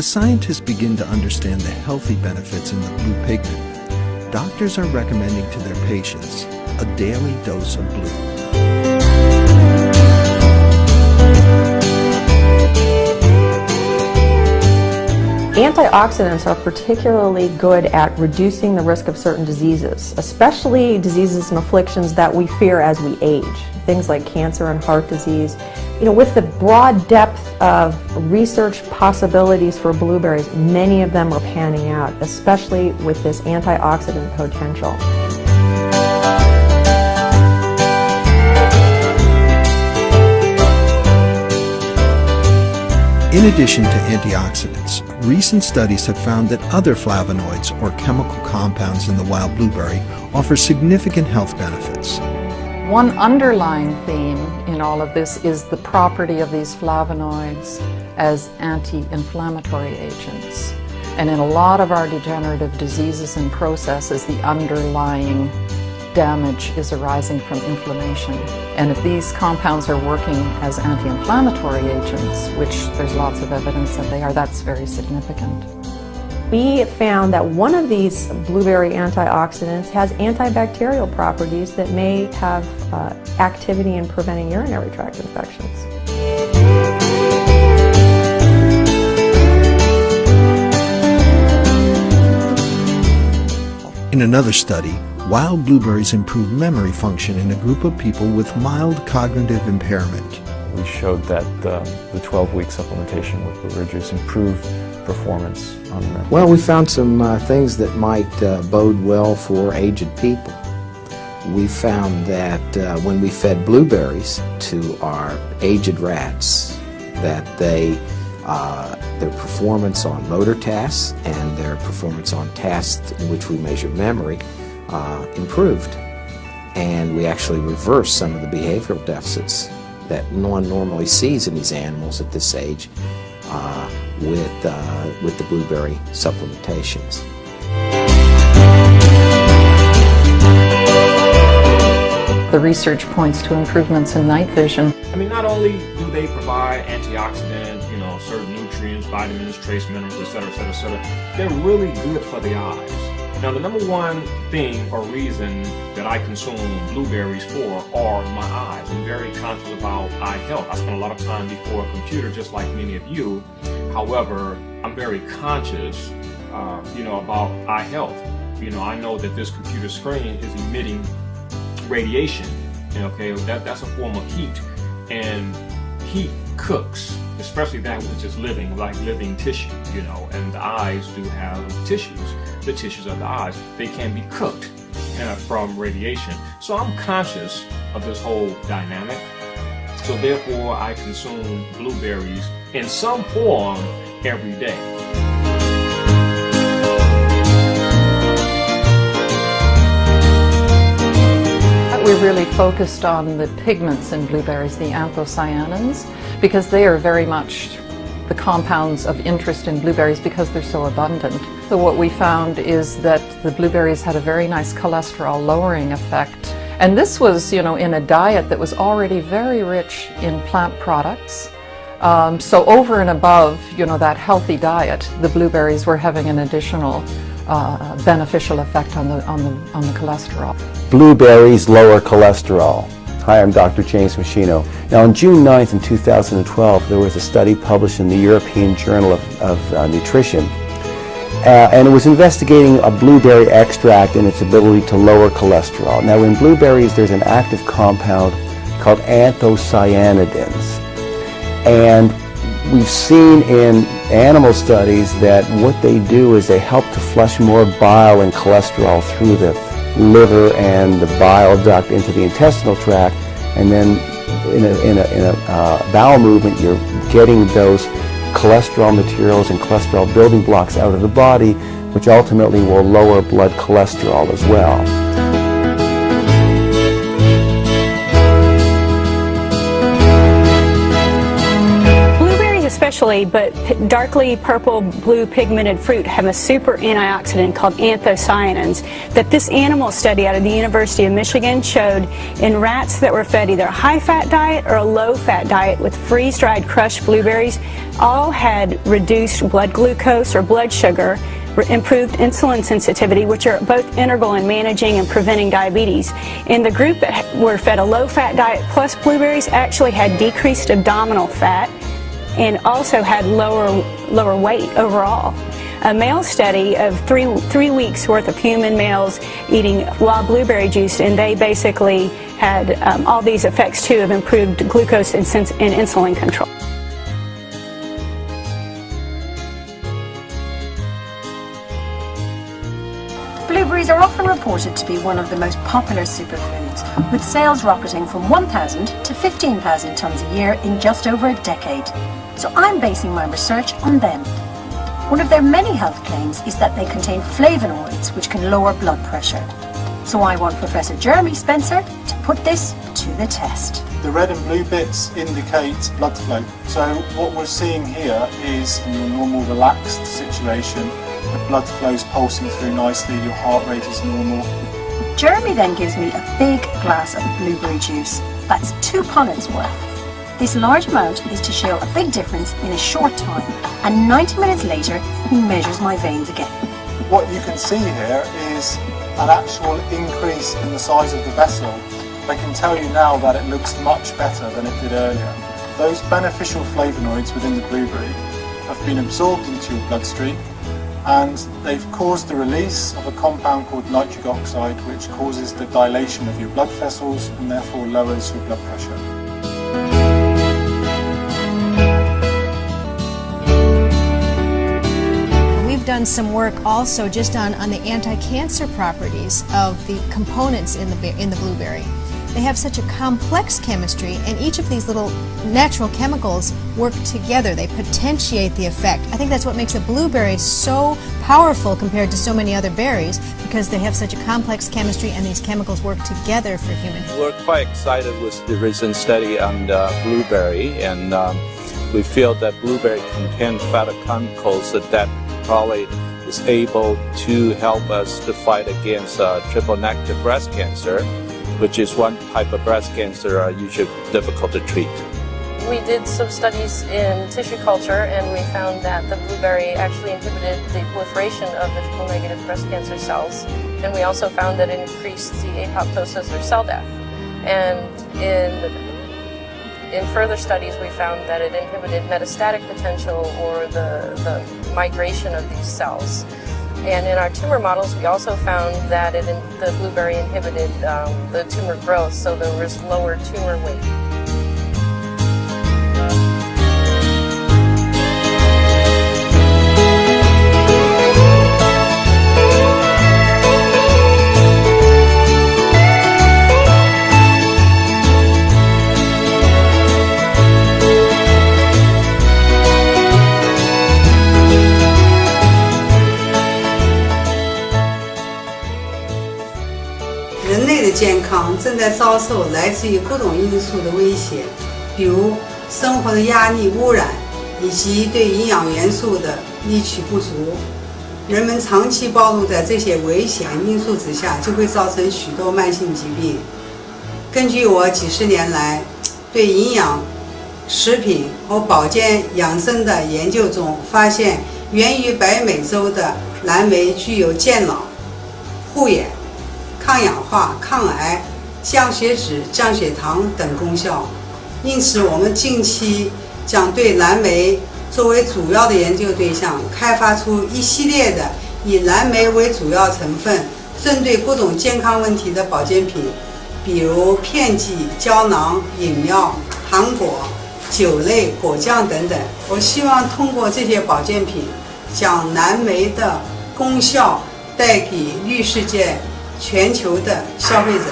As scientists begin to understand the healthy benefits in the blue pigment, doctors are recommending to their patients a daily dose of blue. Antioxidants are particularly good at reducing the risk of certain diseases, especially diseases and afflictions that we fear as we age, things like cancer and heart disease. With the broad depth of research possibilities for blueberries, many of them are panning out, especially with this antioxidant potential. In addition to antioxidants, recent studies have found that other flavonoids or chemical compounds in the wild blueberry offer significant health benefits. One underlying theme in all of this is the property of these flavonoids as anti-inflammatory agents. And in a lot of our degenerative diseases and processes, the underlying damage is arising from inflammation. And if these compounds are working as anti-inflammatory agents, which there's lots of evidence that they are, that's very significant. We found that one of these blueberry antioxidants has antibacterial properties that may have activity in preventing urinary tract infections. In another study, wild blueberries improve memory function in a group of people with mild cognitive impairment. We showed that the 12-week supplementation with blue juice improved performance on memory. Well, we found some things that might bode well for aged people. We found that when we fed blueberries to our aged rats, that their performance on motor tasks and their performance on tasks in which we measure memory improved. And we actually reversed some of the behavioral deficits that no one normally sees in these animals at this age with the blueberry supplementations. The research points to improvements in night vision. Not only do they provide antioxidant, certain nutrients, vitamins, trace minerals, etc., etc., etc., they're really good for the eyes. Now, the number one thing or reason that I consume blueberries for are my eyes. I'm very conscious about eye health. I spend a lot of time before a computer, just like many of you. However, I'm very conscious, about eye health. I know that this computer screen is emitting radiation. That's a form of heat, and heat cooks, especially that which is living, like living tissue. And the eyes do have tissues. The tissues of the eyes, they can be cooked from radiation. So I'm conscious of this whole dynamic. So therefore, I consume blueberries in some form every day. We're really focused on the pigments in blueberries, the anthocyanins, because they are very much the compounds of interest in blueberries because they're so abundant. So what we found is that the blueberries had a very nice cholesterol lowering effect. And this was, in a diet that was already very rich in plant products. So over and above, that healthy diet, the blueberries were having an additional beneficial effect on the cholesterol. Blueberries lower cholesterol. Hi, I'm Dr. James Machino. Now, on June 9th in 2012, there was a study published in the European Journal of Nutrition, and it was investigating a blueberry extract and its ability to lower cholesterol. Now, in blueberries, there's an active compound called anthocyanidins, and we've seen in animal studies that what they do is they help to flush more bile and cholesterol through the liver and the bile duct into the intestinal tract, and then in a bowel movement you're getting those cholesterol materials and cholesterol building blocks out of the body, which ultimately will lower blood cholesterol as well. especially, but darkly purple blue pigmented fruit have a super antioxidant called anthocyanins that this animal study out of the University of Michigan showed in rats that were fed either a high-fat diet or a low-fat diet with freeze-dried crushed blueberries all had reduced blood glucose or blood sugar, improved insulin sensitivity, which are both integral in managing and preventing diabetes. And the group that were fed a low-fat diet plus blueberries actually had decreased abdominal fat and also had lower weight overall. A male study of three weeks worth of human males eating wild blueberry juice, and they basically had all these effects too of improved glucose and insulin control. Blueberries are often reported to be one of the most popular superfoods, with sales rocketing from 1,000 to 15,000 tons a year in just over a decade. So I'm basing my research on them. One of their many health claims is that they contain flavonoids, which can lower blood pressure. So I want Professor Jeremy Spencer to put this to the test. The red and blue bits indicate blood flow. So what we're seeing here is in your normal relaxed situation, the blood flow's pulsing through nicely, your heart rate is normal. Jeremy then gives me a big glass of blueberry juice. That's 2 punnets worth. This large amount is to show a big difference in a short time, and 90 minutes later he measures my veins again. What you can see here is an actual increase in the size of the vessel. I can tell you now that it looks much better than it did earlier. Those beneficial flavonoids within the blueberry have been absorbed into your bloodstream, and they've caused the release of a compound called nitric oxide, which causes the dilation of your blood vessels and therefore lowers your blood pressure. We've done some work also just on the anti-cancer properties of the components in the blueberry. They have such a complex chemistry, and each of these little natural chemicals work together. They potentiate the effect. I think that's what makes a blueberry so powerful compared to so many other berries, because they have such a complex chemistry and these chemicals work together for human health. We're quite excited with the recent study on the blueberry, and we feel that blueberry contains phytochemicals that probably is able to help us to fight against triple-negative breast cancer, which is one type of breast cancer usually difficult to treat. We did some studies in tissue culture, and we found that the blueberry actually inhibited the proliferation of the triple-negative breast cancer cells, and we also found that it increased the apoptosis or cell death. And in further studies, we found that it inhibited metastatic potential, or the migration of these cells. And in our tumor models, we also found that the blueberry inhibited the tumor growth, so there was lower tumor weight.人类的健康正在遭受来自于各种因素的威胁，比如生活的压力、污染，以及对营养元素的摄取不足。人们长期暴露在这些危险因素之下，就会造成许多慢性疾病。根据我几十年来对营养、食品和保健养生的研究中发现，源于北美洲的蓝莓具有健脑、护眼、抗氧化、抗癌、降血脂、降血糖等功效。因此，我们近期将对蓝莓作为主要的研究对象，开发出一系列的以蓝莓为主要成分，针对各种健康问题的保健品，比如片剂、胶囊、饮料、糖果、酒类、果酱等等。我希望通过这些保健品，将蓝莓的功效带给绿世界全球的消费者。